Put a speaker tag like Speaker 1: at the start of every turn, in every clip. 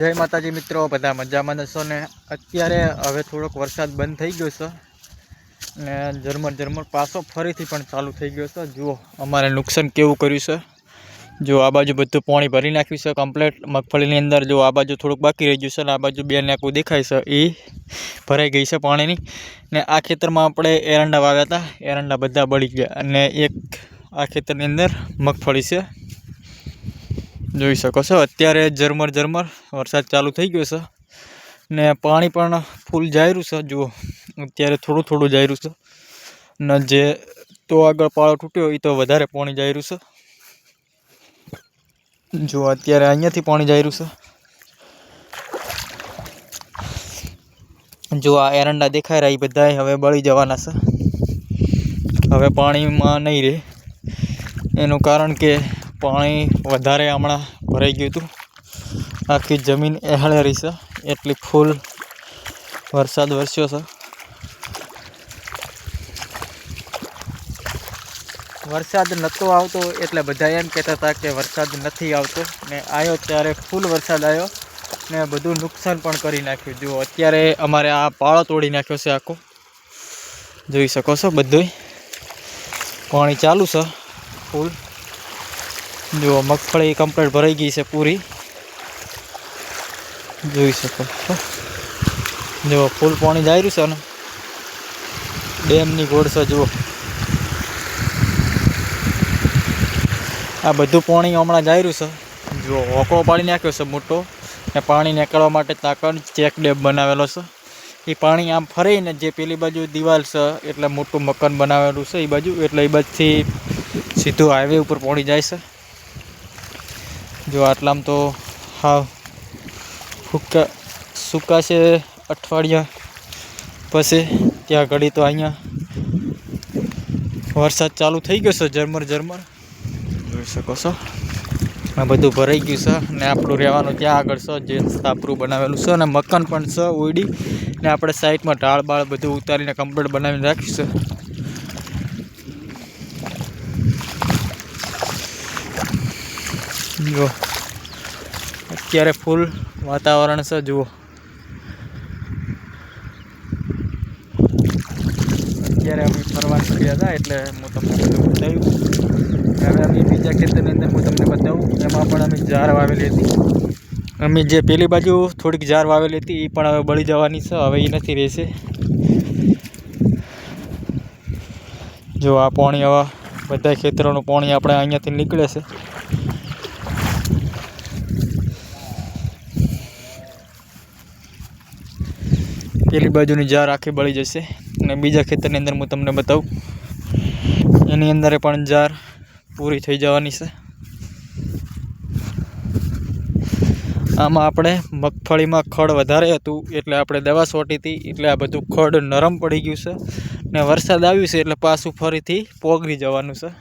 Speaker 1: जय माताजी मित्रों, बधा मजामां छो ने। अत्यारे हवे थोड़ोक वरसाद बंद थई गयो छे ने झरमर झरमर पाछो फरीथी पण चालू थई गयो छे। जुओ अमारे नुकसान केवुं कर्युं छे। जो आ बाजू बधुं पाणी भरी नाख्युं छे कम्प्लीट मगफळीनी अंदर। जो आ बाजू थोड़ुंक बाकी रही गयुं छे ने आ बाजू बे नेकु देखाय छे ई भराई गई छे पाणीनी। ने आ खेतरमां आपणे एरंडा वाव्या हता, एरंडा बधा बળી गया अने एक आ खेतरनी अंदर मगफળી छे। જોઈ શકો છો અત્યારે ઝરમર ઝરમર વરસાદ ચાલુ થઈ ગયો છે ને પાણી પણ ફૂલ જાયરું છે। જુઓ અત્યારે થોડું થોડું જાયરું છે ને જે તો આગળ પાળો તૂટ્યો એ તો વધારે પાણી જાયરું છે। જો અત્યારે અહીંયાથી પાણી જાયરું છે। જો આ એરંડા દેખાય રહ્યા એ બધા હવે બળી જવાના છે, હવે પાણીમાં નહીં રહે। એનું કારણ કે पाणी वधारे हमणां भराई गयुं हतुं, आखी जमीन एहळे रही छे एटली फूल वरसाद वरस्यो छे। वरसाद नतो आवतो एटले बधा एम कहेता हता के वरसाद नथी आवतो ने आयो त्यारे फूल वरसाद आयो ने बधुं नुकसान पण करी नाख्युं। जो अत्यारे अमारे आ पाळो तोड़ी नाख्यो छे आखो, जोई शको छो बधुंय पाणी चालू छे फूल। जो मगफળી कम्प्लीट भराई गई है पूरी, જોઈ શકો છો। जो फूल पाणी जाई रह्युं छे ने डेमनी गोળ छे। जुओ आ बधुं पाणी हमणां जाई रह्युं छे। जो होकळो पाडी नाख्यो छे मोटो ने पाणी નીકળવા માટે તાકણ ચેક ડેમ बनावेलो छे। એ पाणी आम फरीने जे पेली बाजू दीवाल छे એટલે મોટું મકાન બનાવેલું છે એ બાજુ, એટલે એ બાજુથી સીધું હાઈવે ઉપર પહોંચી જાય છે। जो आटलाम तो हाँ फूका सूका से अठवाडिया पछी त्या घड़ी तो अहींया वरसाद चालू थई गयो छे झरमर झरमर, जोई शको छो। आ बधुं भराई गयुं छे ने आपणुं रहेवानुं त्यां आगळ छे जे तापरू बनावेलुं छे ने मकान पण छे ओयडी ने आपणे साइडमां ढाळ बाळ बधुं उतारीने कम्प्लीट बनावीने राख्युं छे। जो अत्यारे फूल वातावरण से जुओ अत्यारे अमे फरवा निकळ्या हता एटले हूँ तमने बधुं बताव्युं। हवे अमे बीजा खेतरनी अंदर हूँ तमने बतावुं, एमां पण अमे जार वावेली हती। अमे जे पेली बाजू थोड़ीक जार वावेली हती ई पण हवे बळी जवानी छे, हवे ई नथी रहेशे। जो आ पाणी हवे बधा खेतरोनुं पाणी आपणे अहींयाथी निकळे छे। पेली बाजूनी जार आखी बળી जशे ने बीजा खेतरनी अंदर हूँ तमने बतावुं एनी अंदर पण जार पूरी थई जवानी छे। आमां आपणे मगफळीमां खड वधारे हतुं एटले आपणे दवा छांटी हती एटले आ बधुं खड नरम पड़ी गयुं छे ने वरसाद आव्यो छे एटले पाछुं फरीथी पोगळी जवानुं छे।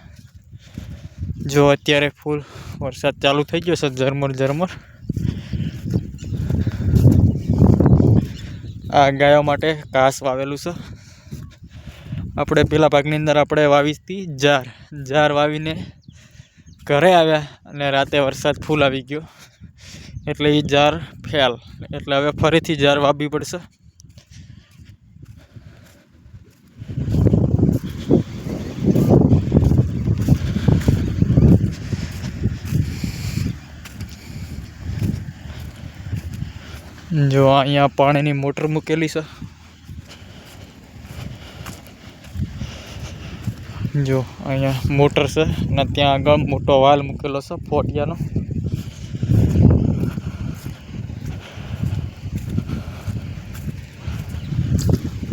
Speaker 1: जो अत्यारे फूल वरसाद चालू थई गयो छे झरमर झरमर। आ गायो माटे घास वावेलुं छे। आपणे पेला भागनी अंदर आपणे वावी हती जार, जार वावीने घरे आव्या अने राते वरसाद फूल आवी गयो एटले ई जार फेल, एटले हवे फरीथी जार वाववी पड़शे। जो अहींया पाणीनी मोटर मूकेली छे। जो अहींया मोटर छे ने त्यां आगळ मोटो वाल मूकेलो छे फोटियानो।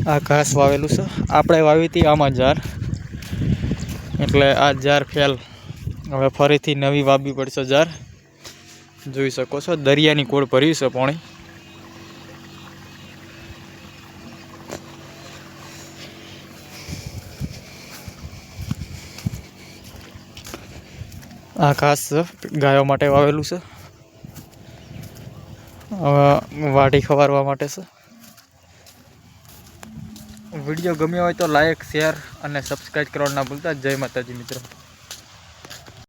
Speaker 1: आ घास वावेलुं छे, आपणे वावी हती आमां जार एटले आ जार फेल, हवे फरीथी नवी वाववी पड़शे जार। जोई शको छो दरियानी कोळ भर्युं छे पाणी। आ घास गायो माटे वावेलुं छे, वाढी खवारवा माटे छे। वीडियो गम्यो होय तो लाइक शेर और सब्सक्राइब करवानुं ना भूलता। जय माताजी मित्रों।